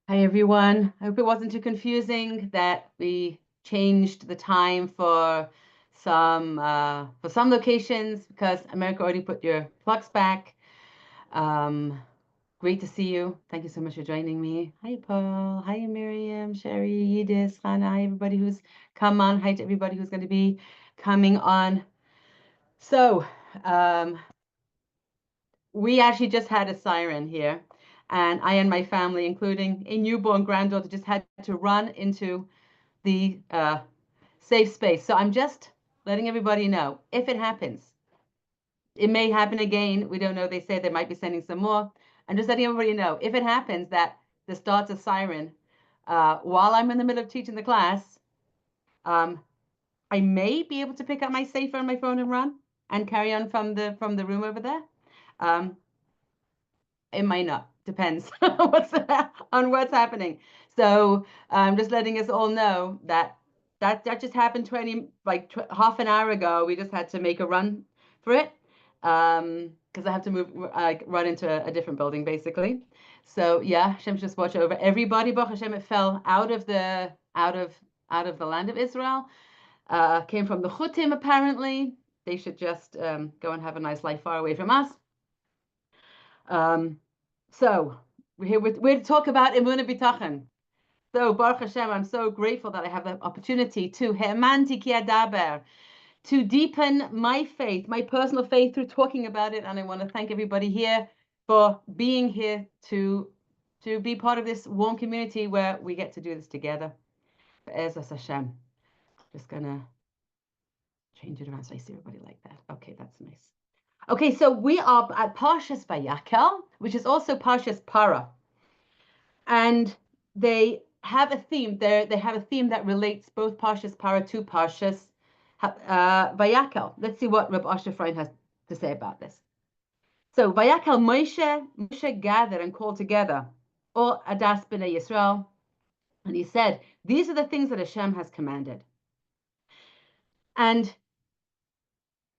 Hi everyone. I hope it wasn't too confusing that we changed the time for some locations because America already put your clocks back. Um, Great to see you. Thank you so much for joining me. Hi Paul. Hi Miriam, Sherry, Yidis, Hannah. Hi everybody who's come on. Hi to everybody who's going to be coming on. So, um, we actually just had a siren here, and I and my family, including a newborn granddaughter, just had to run into the safe space. So I'm just letting everybody know if it happens. It may happen again. We don't know. They say they might be sending some more. I'm just letting everybody know if it happens that there starts a siren while I'm in the middle of teaching the class. Um, I may be able to pick up my safer on my phone and run and carry on from the room over there. Um, it might not. Depends on what's happening. So just letting us all know that that just happened half an hour ago. We just had to make a run for it because I have to move run into a different building basically. So yeah, Hashem just watch over everybody. Baruch Hashem, it fell out of the land of Israel. Came from the Chutim apparently. They should just go and have a nice life far away from us. Um, so we're to talk about Emunah B'tachon. So Baruch Hashem, I'm so grateful that I have the opportunity to He'emanti ki adaber, to deepen my faith, my personal faith through talking about it. And I want to thank everybody here for being here to be part of this warm community where we get to do this together. Be'ezus Hashem. Just gonna change it around so I see everybody like that. Okay, that's nice. Okay, so we are at Parshas Vayakhel, which is also Parshas Para. And they have a theme there. They have a theme that relates both Parshas Para to Parshas Vayakhel. Let's see what Reb Asher Freund has to say about this. So Vayakhel Moshe gathered and called together all Adas B'nai Yisrael, and he said, "These are the things that Hashem has commanded." And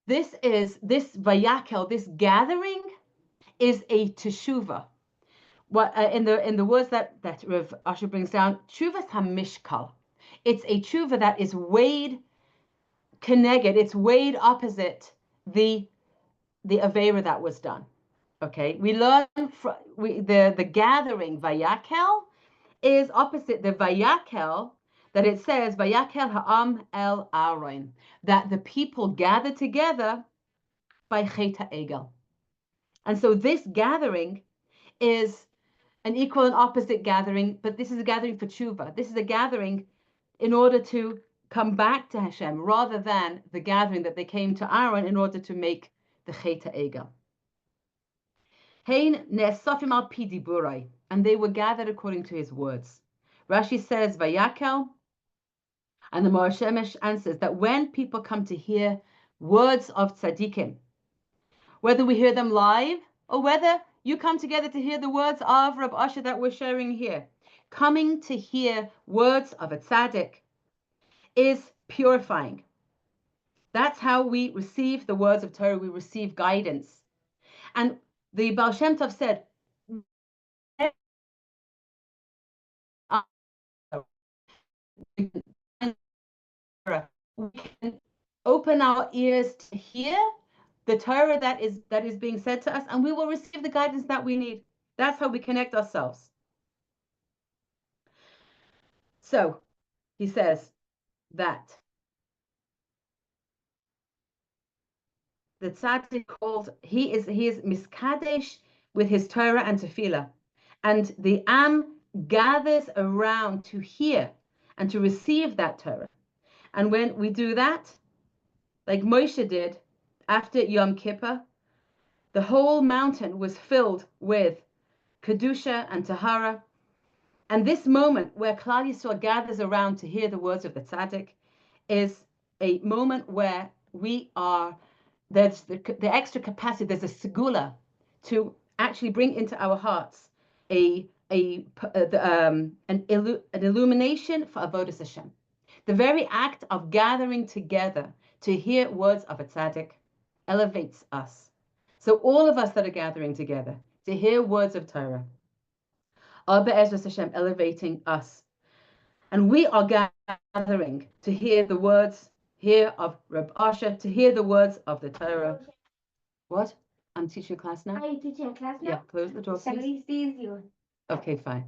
this Vayakhel, this gathering, is a teshuva. What in the words that Rav Asher brings down, tshuvas hamishkal. It's a tshuva that is weighed keneged. It's weighed opposite the avera that was done. Okay, we learn from the gathering Vayakhel is opposite the Vayakhel that it says Vayakhel ha'am el Aaron, that the people gathered together by Chet Egel. And so this gathering is an equal and opposite gathering, but this is a gathering for tshuva. This is a gathering in order to come back to Hashem, rather than the gathering that they came to Aaron in order to make the Chet Egel. Hein ne'esafim al pi diburai, and they were gathered according to his words. Rashi says Vayakhel, and the Mar Shemesh answers that when people come to hear words of tzaddikim, whether we hear them live or whether you come together to hear the words of Rab Asher that we're sharing here, coming to hear words of a tzaddik is purifying. That's how we receive the words of Torah. We receive guidance. And the Baal Shem Tov said, we can open our ears to hear the Torah that is being said to us, and we will receive the guidance that we need. That's how we connect ourselves. So he says that the tzaddik called, he is miskadesh with his Torah and tefillah, and the Am gathers around to hear and to receive that Torah. And when we do that, like Moshe did after Yom Kippur, the whole mountain was filled with kedusha and tahara. And this moment where Klal Yisrael gathers around to hear the words of the tzaddik is a moment where there's the extra capacity, there's a segula to actually bring into our hearts an illumination for avodas Hashem. The very act of gathering together to hear words of a tzaddik elevates us. So all of us that are gathering together to hear words of Torah are Be'ezras Hashem elevating us. And we are gathering to hear the words here of Reb Asher, to hear the words of the Torah. What? I'm teaching a class now? Are you teaching a class now? Yeah, close the door, please. Somebody sees you. Okay, fine.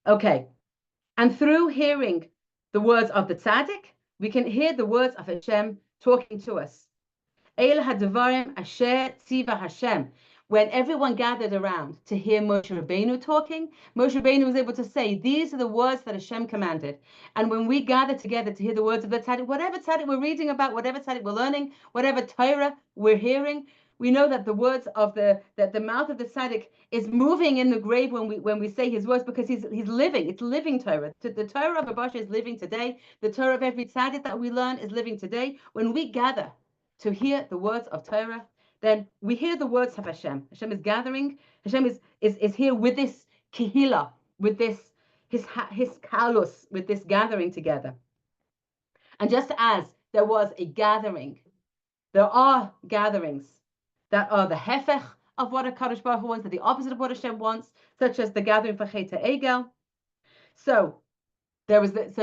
Okay. And through hearing the words of the tzaddik, we can hear the words of Hashem talking to us. El hadvarim asher tziva Hashem. When everyone gathered around to hear Moshe Rabbeinu talking, Moshe Rabbeinu was able to say, these are the words that Hashem commanded. And when we gather together to hear the words of the tzaddik, whatever tzaddik we're reading about, whatever tzaddik we're learning, whatever Torah we're hearing, we know that the words of that the mouth of the tzaddik is moving in the grave when we say his words, because he's living. It's living Torah. The Torah of Abasha is living today. The Torah of every tzaddik that we learn is living today. When we gather to hear the words of Torah, then we hear the words of Hashem. Hashem is gathering. Hashem is here with this kehila, with this his kalus, with this gathering together. And just as there was a gathering, there are gatherings that are the hefech of what a Kadosh Baruch Hu wants, that the opposite of what Hashem wants, such as the gathering for Chet Egel. So there was that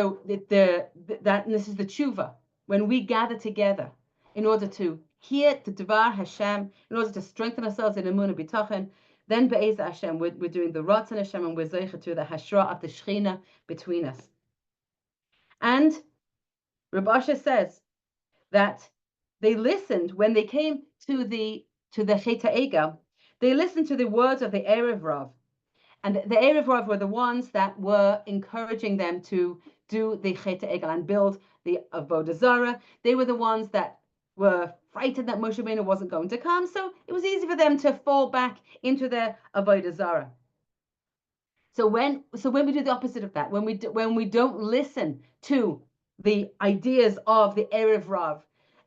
this is the tshuva, when we gather together in order to hear the Devar Hashem, in order to strengthen ourselves in Emunah B'tachon, then Be'ez Hashem, we're doing the Ratzon Hashem, and we're zeicha to the Hashra of the Shechina between us. And Reb Asher says that they listened when they came to the Chet Egel. They listened to the words of the Erev Rav. And the Erev Rav were the ones that were encouraging them to do the Chet Egel and build the Avodah Zarah. They were the ones that were frightened that Moshe Rabbeinu wasn't going to come, so it was easy for them to fall back into their Avodah Zarah. So when we do the opposite of that, when we don't listen to the ideas of the Erev Rav,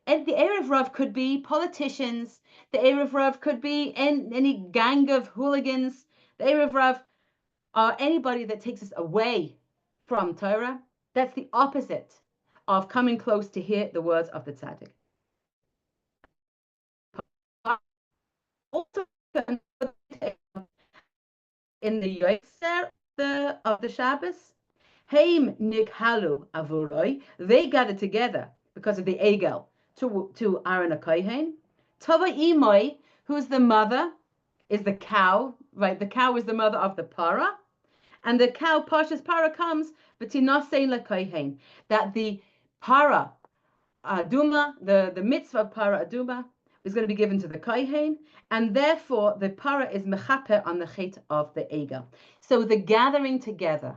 and the Erev Rav could be politicians, the Erev Rav could be any gang of hooligans, the Erev Rav are anybody that takes us away from Torah. That's the opposite of coming close to hear the words of the tzaddik. Also, in the Yoser of the Shabbos, Haim Nikhalu Avuroi, they gathered together because of the Egel to Aaron HaKohen. Tava Imoi, who's the mother, is the cow, right? The cow is the mother of the para. And the cow, Parshas Para, comes, V'tinasei LaKohen, that the para aduma, the mitzvah of para aduma, is going to be given to the kohen, and therefore the para is mechaper on the chet of the egel. So the gathering together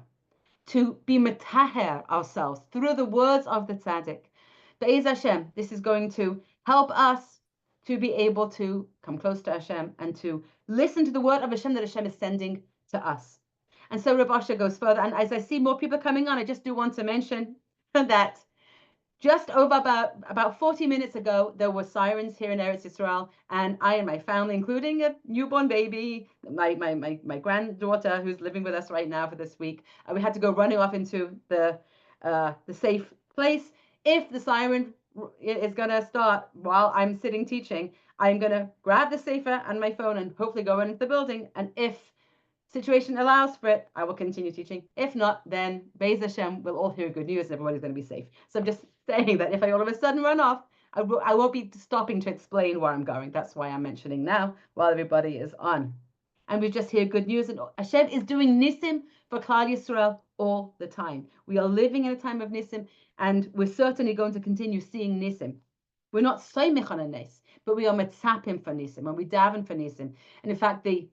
to be metaher ourselves through the words of the tzaddik, Be'ez Hashem, this is going to help us to be able to come close to Hashem and to listen to the word of Hashem that Hashem is sending to us. And so Reb Asher goes further, and as I see more people coming on, I just do want to mention that just over about 40 minutes ago, there were sirens here in Eretz Yisrael, and I and my family, including a newborn baby, my granddaughter who's living with us right now for this week, we had to go running off into the safe place. If the siren is going to start while I'm sitting teaching, I'm going to grab the sefer and my phone and hopefully go into the building. And if situation allows for it, I will continue teaching. If not, then Be'ez Hashem, we'll all hear good news and everybody's going to be safe. So I'm just saying that if I all of a sudden run off, I won't be stopping to explain where I'm going. That's why I'm mentioning now while everybody is on. And we just hear good news, and Hashem is doing Nisim for Klal Yisrael all the time. We are living in a time of Nisim, and we're certainly going to continue seeing Nisim. We're not soymich on a Nis, but we are metzapim for Nisim, and we daven for Nisim. And in fact, the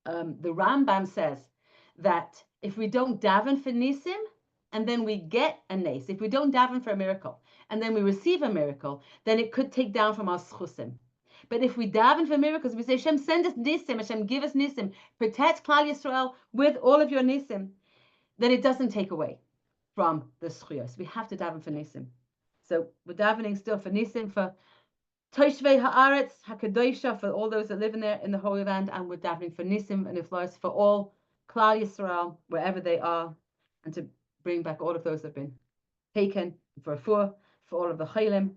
Rambam says that if we don't daven for Nisim, and then we get a nes, if we don't daven for a miracle, and then we receive a miracle, then it could take down from our schusim. But if we daven for miracles, we say, Hashem, send us nisim, Hashem, give us nisim, protect Klal Yisrael with all of your nisim, then it doesn't take away from the schuyos. We have to daven for nisim. So we're davening still for nisim, for Toshvei Haaretz, HaKadoisha, for all those that live in there in the Holy Land, and we're davening for nisim and iflos for all Klal Yisrael, wherever they are, and to bring back all of those that have been taken, for all of the chaylim,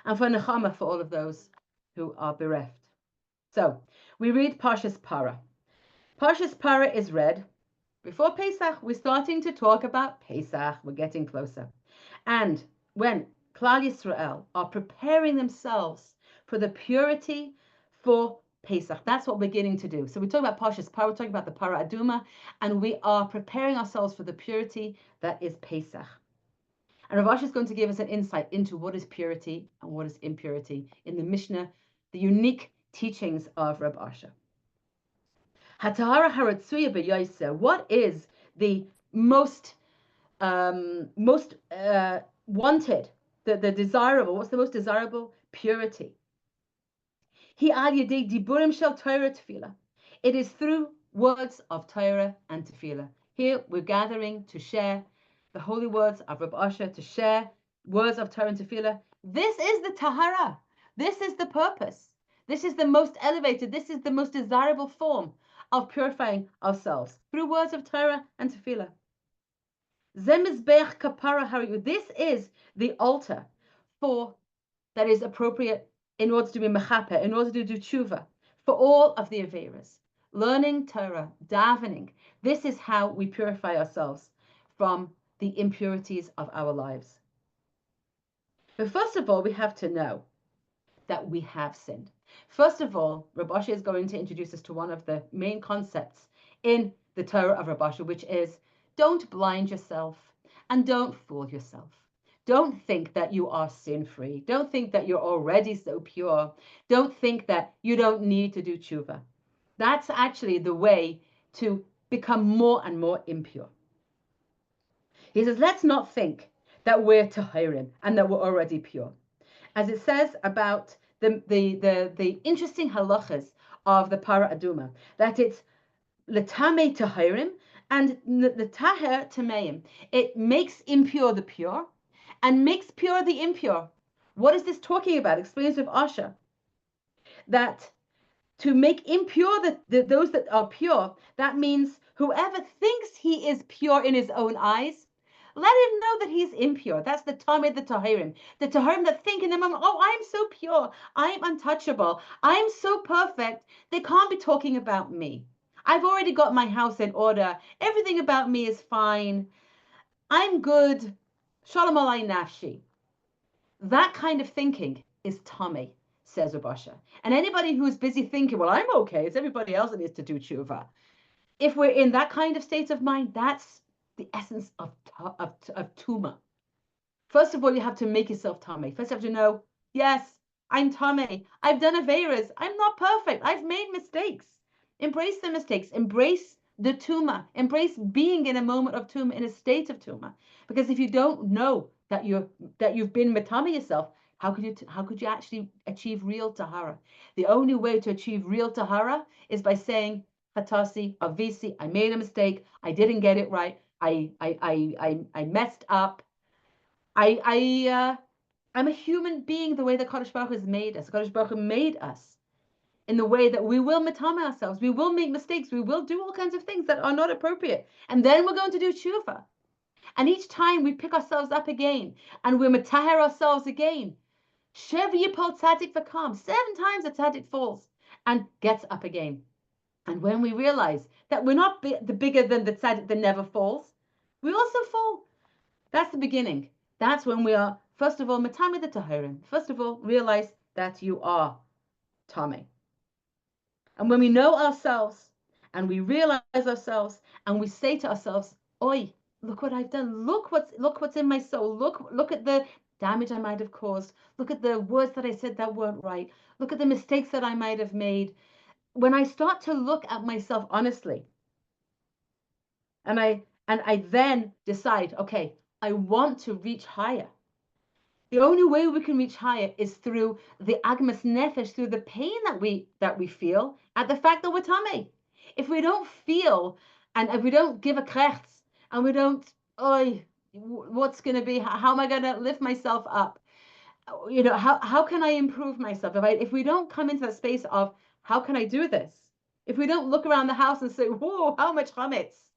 and for nechama, for all of those who are bereft. So we read Parshas Para. Parshas Para is read before Pesach. We're starting to talk about Pesach. We're getting closer. And when Klal Yisrael are preparing themselves for the purity for Pesach, that's what we're beginning to do. So we're talking about Parshas Para, we're talking about the Para Aduma, and we are preparing ourselves for the purity that is Pesach. And Rav Asher is going to give us an insight into what is purity and what is impurity in the Mishnah, the unique teachings of Rav Asher. Hatahara haratsuya b'yoser. What is the most wanted, the desirable? What's the most desirable? Purity. Hi al yedei diburim shel Torah tefillah. It is through words of Torah and tefillah. Here we're gathering to share the holy words of Rav Asher, to share words of Torah and tefillah. This is the tahara. This is the purpose. This is the most elevated. This is the most desirable form of purifying ourselves through words of Torah and tefillah. This is the altar for that is appropriate in order to be mechaper, in order to do tshuva for all of the averas. Learning Torah, davening. This is how we purify ourselves from the impurities of our lives. But first of all, we have to know that we have sinned. First of all, Rav Asher is going to introduce us to one of the main concepts in the Torah of Rav Asher, which is don't blind yourself and don't fool yourself. Don't think that you are sin-free. Don't think that you're already so pure. Don't think that you don't need to do tshuva. That's actually the way to become more and more impure. He says, let's not think that we're tahirim and that we're already pure. As it says about the interesting halachas of the Para Aduma, that it's letame tahirim and the taher tameim. It makes impure the pure and makes pure the impure. What is this talking about? Explains with Asher that to make impure those that are pure, that means whoever thinks he is pure in his own eyes, let him know that he's impure. That's the Tamid, the Tahirim. The Tahirim that think in the moment, oh, I'm so pure. I'm untouchable. I'm so perfect. They can't be talking about me. I've already got my house in order. Everything about me is fine. I'm good. Shalom alay nafshi. That kind of thinking is Tommy, says Rav Asher. And anybody who is busy thinking, well, I'm okay, it's everybody else that needs to do tshuva. If we're in that kind of state of mind, that's the essence of tuma. First of all, you have to make yourself tamei. First, you have to know, yes, I'm tamei. I've done averas. I'm not perfect. I've made mistakes. Embrace the mistakes. Embrace the tuma. Embrace being in a moment of tuma, in a state of tuma. Because if you don't know that you've been metame yourself, how could you actually achieve real tahara? The only way to achieve real tahara is by saying, Hatasi, avisi, I made a mistake. I didn't get it right. I messed up. I'm a human being the way that Kadosh Baruch Hu has made us. Kadosh Baruch Hu made us in the way that we will metame ourselves. We will make mistakes. We will do all kinds of things that are not appropriate. And then we're going to do tshuva. And each time we pick ourselves up again and we metaher ourselves again. Shev yipol tzaddik v'kam. 7 times a tzaddik falls and gets up again. And when we realize that we're not the bigger than the tzaddik that never falls, we also fall. That's the beginning. That's when we are, first of all, metame the tahirim. First of all, realize that you are tamei. And when we know ourselves and we realize ourselves and we say to ourselves, oi, look what I've done. Look what's in my soul. Look at the damage I might have caused. Look at the words that I said that weren't right. Look at the mistakes that I might have made. When I start to look at myself honestly, and I then decide, okay, I want to reach higher. The only way we can reach higher is through the agmas nefesh, through the pain that we feel at the fact that we're tamei. If we don't feel, and if we don't give a krechts, and we don't, what's going to be? How am I going to lift myself up? You know, how can I improve myself? If we don't come into that space of how can I do this? If we don't look around the house and say, whoa, how much chametz?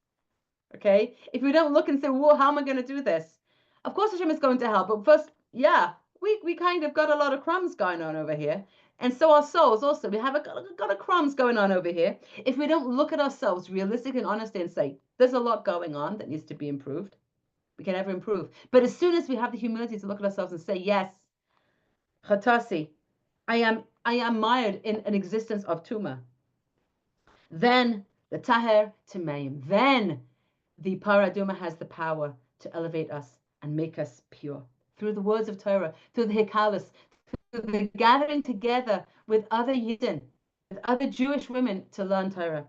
Okay? If we don't look and say, whoa, how am I going to do this? Of course Hashem is going to help. But first, yeah, we kind of got a lot of crumbs going on over here. And so our souls also, we have got a crumbs going on over here. If we don't look at ourselves realistically and honestly and say, there's a lot going on that needs to be improved, we can never improve. But as soon as we have the humility to look at ourselves and say, yes, Chatasi, I am mired in an existence of Tuma, then the Taher Timayim, then the Paraduma has the power to elevate us and make us pure through the words of Torah, through the Hikalis, through the gathering together with other Yidden, with other Jewish women to learn Torah.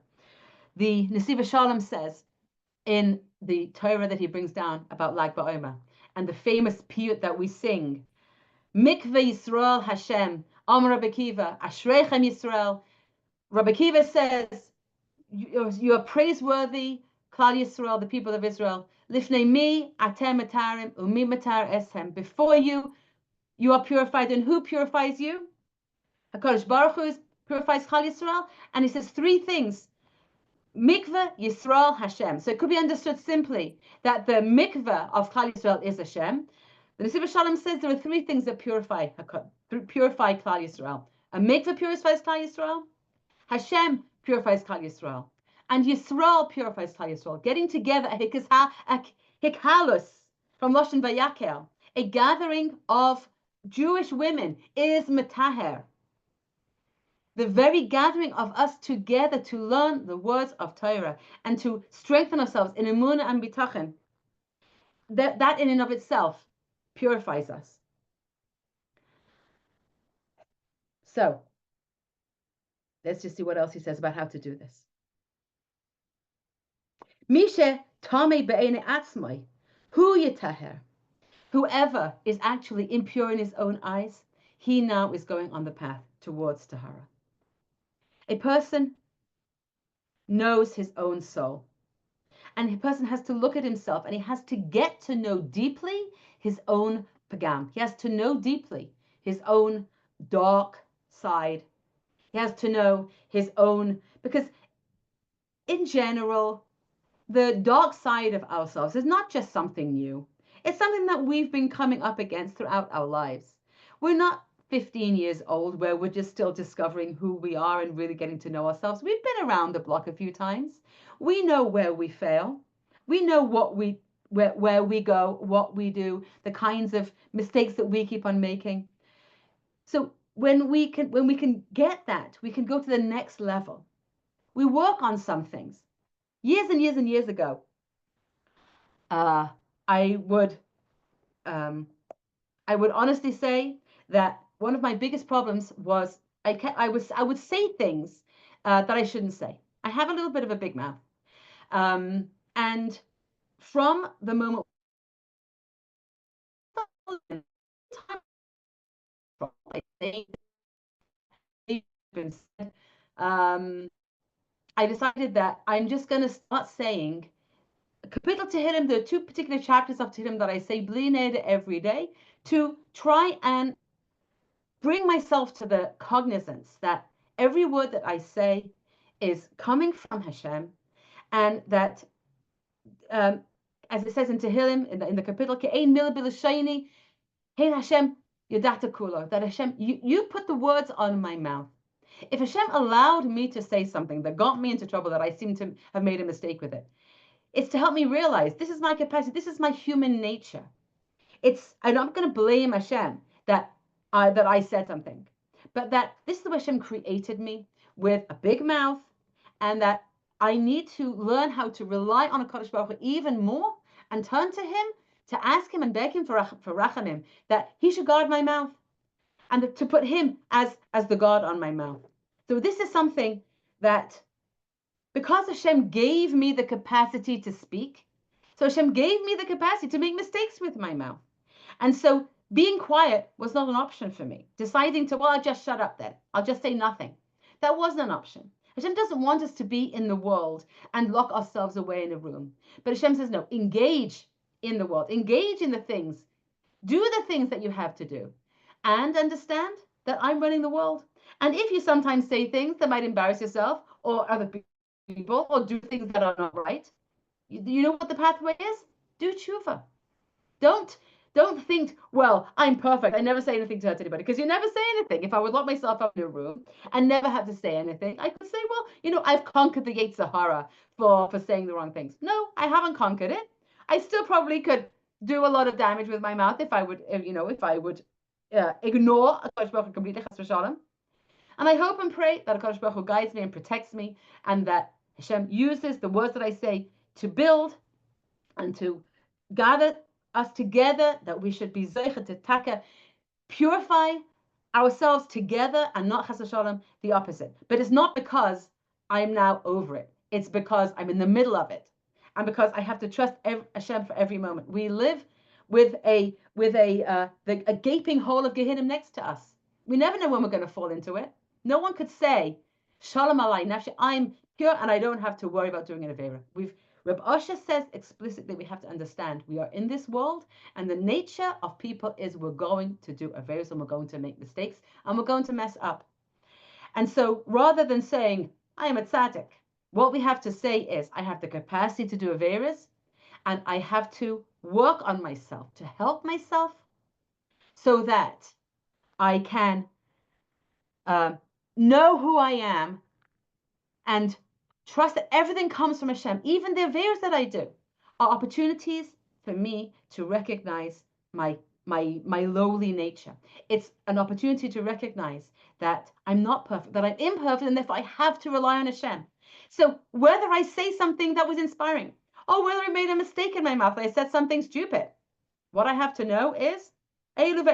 The Nesiva Shalom says in the Torah that he brings down about Lag BaOmer and the famous piyut that we sing, Mikveh Yisrael Hashem, Amar Rabbi Kiva, Ashreichem Yisrael. Rabbi Kiva says, you are praiseworthy, Klal Yisrael, the people of Israel. Lifnei mi atem matarim umi matar eshem. Before you, you are purified. And who purifies you? HaKadosh Baruch Hu purifies Klal Yisrael. And he says three things. Mikveh Yisrael Hashem. So it could be understood simply that the mikveh of Klal Yisrael is Hashem. The Nesiva Shalom says there are three things that purify Klal Yisrael. A mikveh purifies Klal Yisrael. Hashem purifies Klal Yisrael. And Yisrael purifies Klal Yisrael. Getting together a hikhalus from Lashon Vayakhel, a gathering of Jewish women, is metaher. The very gathering of us together to learn the words of Torah and to strengthen ourselves in emunah and bitachon, that in and of itself purifies us. So, let's just see what else he says about how to do this. Mishe tame be'ene atzmai, hu yitaher. Whoever is actually impure in his own eyes, he now is going on the path towards Tahara. A person knows his own soul. And a person has to look at himself and he has to get to know deeply his own pagam. He has to know deeply his own dark side. He has to know his own, because in general, the dark side of ourselves is not just something new. It's something that we've been coming up against throughout our lives. We're not 15 years old where we're just still discovering who we are and really getting to know ourselves. We've been around the block a few times. We know where we fail. We know where we go, what we do, the kinds of mistakes that we keep on making. So when we can get that, we can go to the next level. We work on some things. Years and years and years ago, I would honestly say that one of my biggest problems was I would say things that I shouldn't say. I have a little bit of a big mouth, and from the moment I decided that I'm just going to start saying Kapitel Tehillim. There are two particular chapters of Tehillim that I say Bli Neder every day to try and bring myself to the cognizance that every word that I say is coming from Hashem, and that, as it says in Tehillim, in the Kapitel, Ke'ein mila b'lashoni, Hein Hashem yadata kulo, that Hashem, you put the words on my mouth. If Hashem allowed me to say something that got me into trouble, that I seem to have made a mistake with it, it's to help me realize this is my capacity, this is my human nature. I'm not going to blame Hashem that I said something, but that this is the way Hashem created me, with a big mouth, and that I need to learn how to rely on a Kadosh Baruch Hu even more and turn to him, to ask him and beg him for rachamim, that he should guard my mouth, and to put him as the guard on my mouth. So this is something that, because Hashem gave me the capacity to speak, so Hashem gave me the capacity to make mistakes with my mouth. And so being quiet was not an option for me. Deciding to, well, I'll just shut up then. I'll just say nothing. That wasn't an option. Hashem doesn't want us to be in the world and lock ourselves away in a room. But Hashem says, no, engage in the world. Engage in the things. Do the things that you have to do. And understand that I'm running the world. And if you sometimes say things that might embarrass yourself or other people, or do things that are not right, you know what the pathway is? Do tshuva. Don't Don't think, well, I'm perfect. I never say anything to hurt anybody, because you never say anything. If I would lock myself up in a room and never have to say anything, I could say, well, I've conquered the Yetzer Hara for saying the wrong things. No, I haven't conquered it. I still probably could do a lot of damage with my mouth if I would ignore a Kodesh Baruch Hu completely, chas v'shalom. And I hope and pray that HaKadosh Baruch Hu guides me and protects me, and that Hashem uses the words that I say to build and to gather us together, that we should be zeicha to taka, purify ourselves together, and not chas v'shalom the opposite. But it's not because I'm now over it. It's because I'm in the middle of it, and because I have to trust Hashem for every moment. We live with a gaping hole of Gehinnom next to us. We never know when we're going to fall into it. No one could say, Shalom alai nafshi, I'm pure and I don't have to worry about doing an avera. Reb Osher says explicitly, we have to understand we are in this world, and the nature of people is we're going to do averas, and we're going to make mistakes, and we're going to mess up. And so rather than saying, I am a tzaddik, what we have to say is, I have the capacity to do averas, and I have to work on myself to help myself so that I can know who I am and trust that everything comes from Hashem. Even the averas that I do are opportunities for me to recognize my lowly nature. It's an opportunity to recognize that I'm not perfect, that I'm imperfect, and therefore I have to rely on Hashem. So whether I say something that was inspiring, or whether I made a mistake in my mouth, I said something stupid, what I have to know is, meaning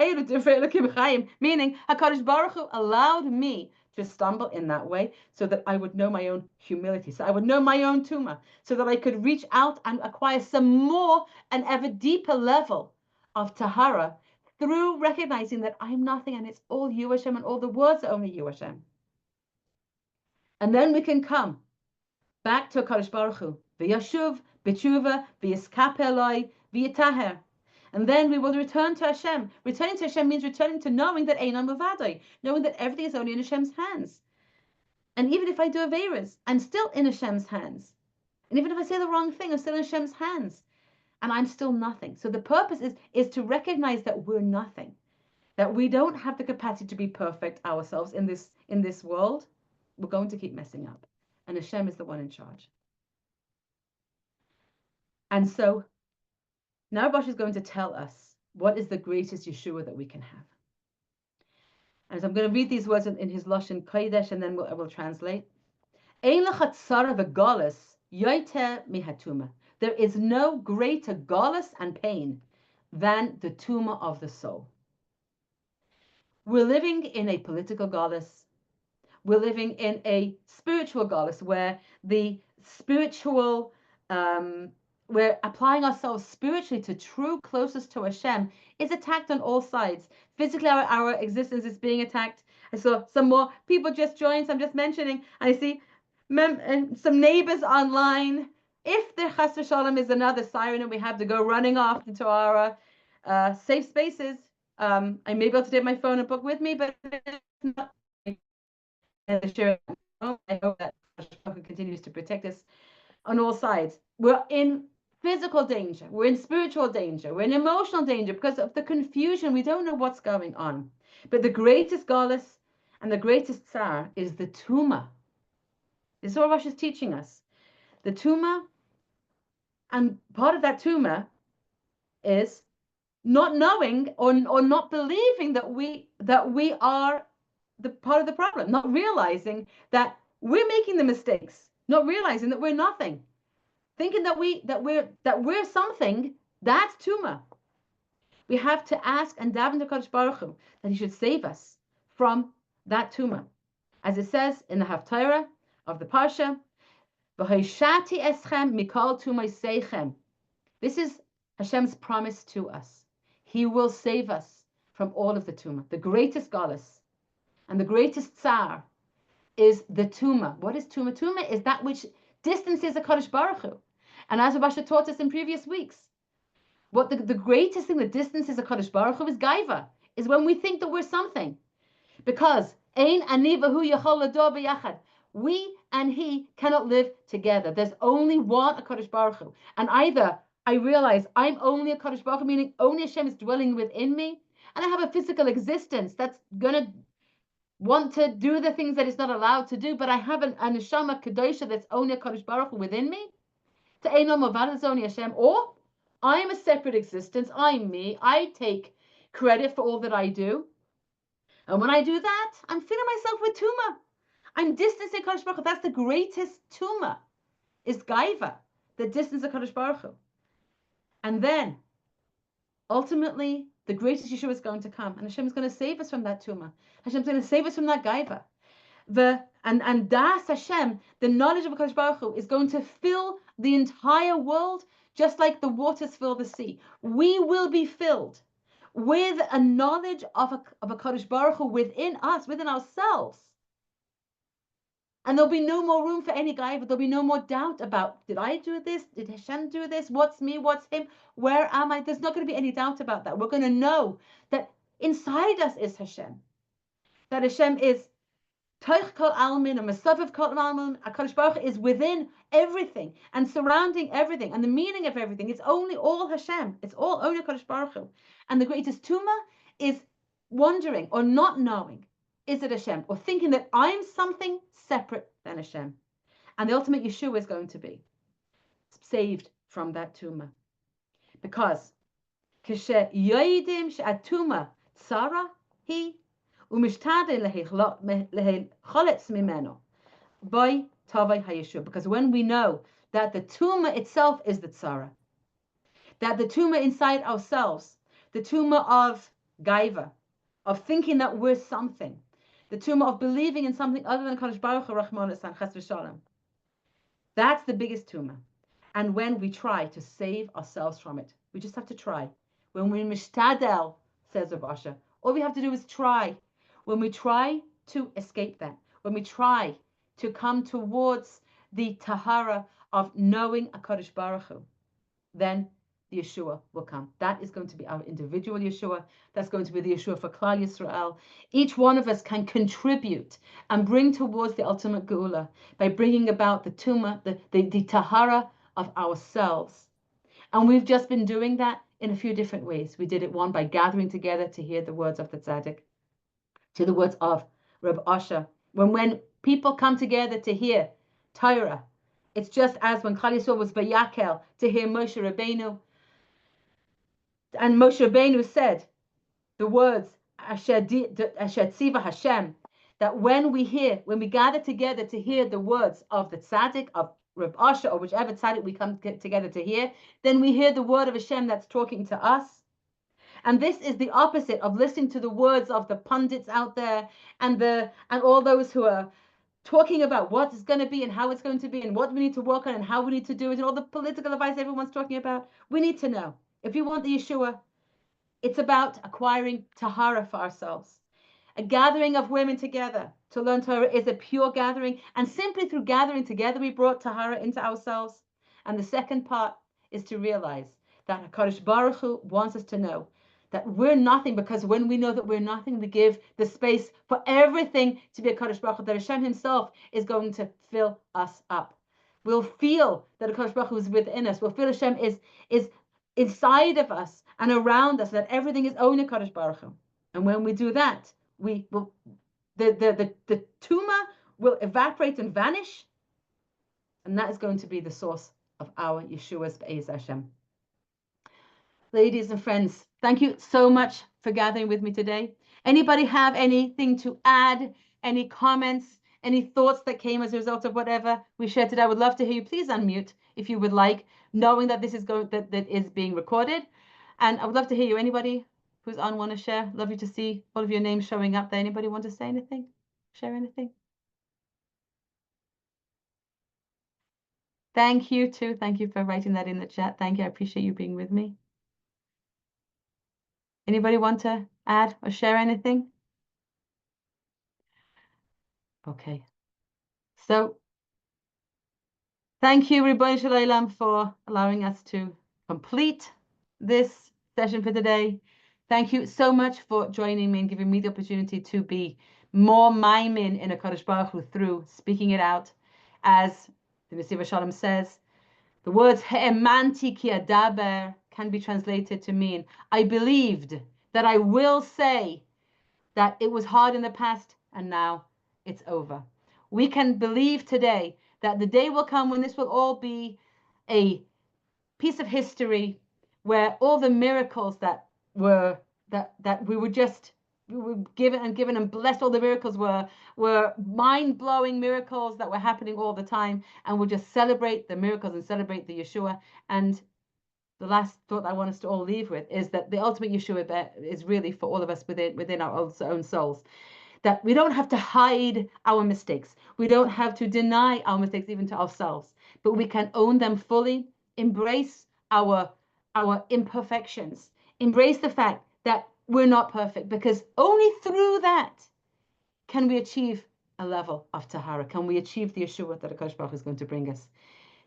HaKadosh Baruch Hu allowed me to stumble in that way so that I would know my own humility, so I would know my own tumah, so that I could reach out and acquire some more and ever deeper level of tahara through recognizing that I'm nothing and it's all you, Hashem, and all the words are only you, Hashem. And then we can come back to HaKadosh Baruch Hu, v'yashuv, b'tshuva, v'yiskapeh eloi, v'yitaher. And then we will return to Hashem. Returning to Hashem means returning to knowing that Einon Mavadai, knowing that everything is only in Hashem's hands. And even if I do averas, I'm still in Hashem's hands. And even if I say the wrong thing, I'm still in Hashem's hands. And I'm still nothing. So the purpose is to recognize that we're nothing, that we don't have the capacity to be perfect ourselves in this world. We're going to keep messing up. And Hashem is the one in charge. And so now Bosch is going to tell us what is the greatest Yeshua that we can have. And so I'm going to read these words in his Lashon Kodesh, and then I will translate. There is no greater galus and pain than the tumah of the soul. We're living in a political galus. We're living in a spiritual galus where the spiritual we're applying ourselves spiritually to true closest to Hashem is attacked on all sides. Physically, our existence is being attacked. I saw some more people just joined, so I'm just mentioning. And I see some neighbors online. If there chas v'shalom is another siren and we have to go running off into our safe spaces, I may be able to take my phone and book with me, but if not, I hope that Hashem continues to protect us on all sides. We're in physical danger, we're in spiritual danger, we're in emotional danger because of the confusion. We don't know what's going on. But the greatest galus and the greatest tsar is the tumah. This is what Rosh is teaching us. The tumah, and part of that tumah is not knowing or not believing that we are the part of the problem, not realizing that we're making the mistakes, not realizing that we're nothing. Thinking that we're something, that's tumah. We have to ask and daven to Kadosh Baruch Hu that He should save us from that tumah, as it says in the Haftarah of the Parsha, "V'hoshati eschem mikol tumay seichem." This is Hashem's promise to us. He will save us from all of the tumah. The greatest galus and the greatest tsar is the tumah. What is tumah? Tumah is that which distances a Kadosh Baruch Hu. And as Rabbi taught us in previous weeks, what the greatest thing that distances a Kadosh Baruch Hu is gaiva, is when we think that we're something. Because ein ani v'hu yachol lador b'yachad, we and He cannot live together. There's only one Kadosh Baruch Hu, and either I realize I'm only a Kadosh Baruch Hu, meaning only Hashem is dwelling within me, and I have a physical existence that's gonna want to do the things that it's not allowed to do, but I have an neshama kedosha that's only a Kadosh Baruch Hu within me. To Einom Avad is only Hashem, or I'm a separate existence. I'm me. I take credit for all that I do, and when I do that, I'm filling myself with tuma. I'm distancing Kadosh Baruch Hu. That's the greatest tuma, is gaiva, the distance of Kadosh Baruch Hu. And then, ultimately, the greatest Yeshua is going to come, and Hashem is going to save us from that tuma. Hashem is going to save us from that gaiva. And Das Hashem, the knowledge of HaKadosh Baruch Hu, is going to fill the entire world just like the waters fill the sea. We will be filled with a knowledge of HaKadosh Baruch Hu within us, within ourselves. And there'll be no more room for any guy, but there'll be no more doubt about, did I do this? Did Hashem do this? What's me? What's him? Where am I? There's not going to be any doubt about that. We're going to know that inside us is Hashem. That Hashem is Toich Kol Almin, and Mesaviv Kol Almin. HaKadosh Baruch Hu is within everything and surrounding everything, and the meaning of everything. It's only all Hashem. It's all only HaKadosh Baruch Hu. And the greatest tuma is wondering or not knowing, is it Hashem? Or thinking that I'm something separate than Hashem. And the ultimate Yeshua is going to be saved from that tuma. Because Kishe Yoidim She'atuma Tzara Hi Umishtade Lecholetz Mimeno by Tavai HaYeshua. Because when we know that the tuma itself is the tzara, that the tuma inside ourselves, the tuma of gaiva, of thinking that we're something, the tuma of believing in something other than Kadosh Baruch Hu Rahman Ches v'Shalom, that's the biggest tuma. And when we try to save ourselves from it, we just have to try. When we mishtadel, says Rav Asher, all we have to do is try. When we try to escape that, when we try to come towards the tahara of knowing a Kadosh Baruch Hu, then the Yeshua will come. That is going to be our individual Yeshua. That's going to be the Yeshua for Klal Yisrael. Each one of us can contribute and bring towards the ultimate Geula by bringing about the tuma, the tahara of ourselves. And we've just been doing that in a few different ways. We did it one by gathering together to hear the words of the tzaddik, to the words of Reb Asher. When people come together to hear Torah, it's just as when Klal Yisrael was Vayakhel to hear Moshe Rabbeinu. And Moshe Rabbeinu said the words, Asher Tziva Hashem, that when we gather together to hear the words of the tzaddik, of Reb Asher, or whichever tzaddik we come together to hear, then we hear the word of Hashem that's talking to us. And this is the opposite of listening to the words of the pundits out there and all those who are talking about what it's going to be and how it's going to be and what we need to work on and how we need to do it and all the political advice everyone's talking about. We need to know. If you want the Yeshua, it's about acquiring tahara for ourselves. A gathering of women together to learn Torah is a pure gathering, and simply through gathering together we brought tahara into ourselves. And the second part is to realize that HaKadosh Baruch Hu wants us to know that we're nothing, because when we know that we're nothing, we give the space for everything to be a HaKadosh Baruch Hu, that Hashem himself is going to fill us up. We'll feel that HaKadosh Baruch Hu is within us. We'll feel Hashem is inside of us and around us, that everything is only HaKadosh Baruch Hu. And when we do that, we will, the tuma will evaporate and vanish, and that is going to be the source of our Yeshua's Be'ez Hashem. Ladies and friends, thank you so much for gathering with me today. Anybody have anything to add? Any comments? Any thoughts that came as a result of whatever we shared today? I would love to hear you. Please unmute if you would like, knowing that this is that is being recorded. And I would love to hear you. Anybody who's on want to share? Love you to see all of your names showing up there. Anybody want to say anything? Share anything? Thank you too. Thank you for writing that in the chat. Thank you. I appreciate you being with me. Anybody want to add or share anything? Okay. So thank you, Ribono Shel Olam, for allowing us to complete this session for today. Thank you so much for joining me and giving me the opportunity to be more maimin in HaKadosh Baruch Hu through speaking it out. As the Mesiva Shalom says, The words He'emanti ki adaber can be translated to mean, I believed that I will say that it was hard in the past and now it's over. We can believe today that the day will come when this will all be a piece of history where all the miracles that were that we were just we were given and blessed, all the miracles were mind-blowing miracles that were happening all the time, and we'll just celebrate the miracles and celebrate the Yeshua. And the last thought I want us to all leave with is that the ultimate Yeshua is really for all of us within our own souls, that we don't have to hide our mistakes. We don't have to deny our mistakes even to ourselves, but we can own them fully, embrace our imperfections, embrace the fact that we're not perfect, because only through that can we achieve a level of Tahara, can we achieve the Yeshua that HaKadosh Baruch Hu is going to bring us.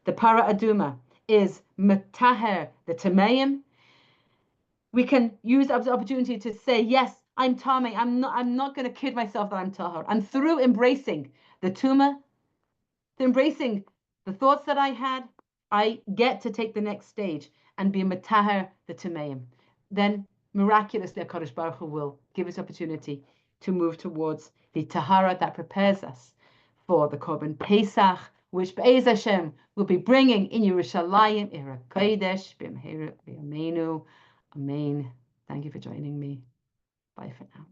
The Para Aduma is Metaher, the Tameim. We can use the opportunity to say, yes, I'm Tame. I'm not going to kid myself that I'm Tahar. And through embracing the Tuma, embracing the thoughts that I had, I get to take the next stage and be Metaher, the Tameim. Then miraculously, HaKadosh Baruch Hu will give us opportunity to move towards the Tahara that prepares us for the Korban Pesach, which Be'ez Hashem will be bringing in Yerushalayim, Ira Kodesh, B'Meheret B'Yameinu. Amen. Thank you for joining me. Bye for now.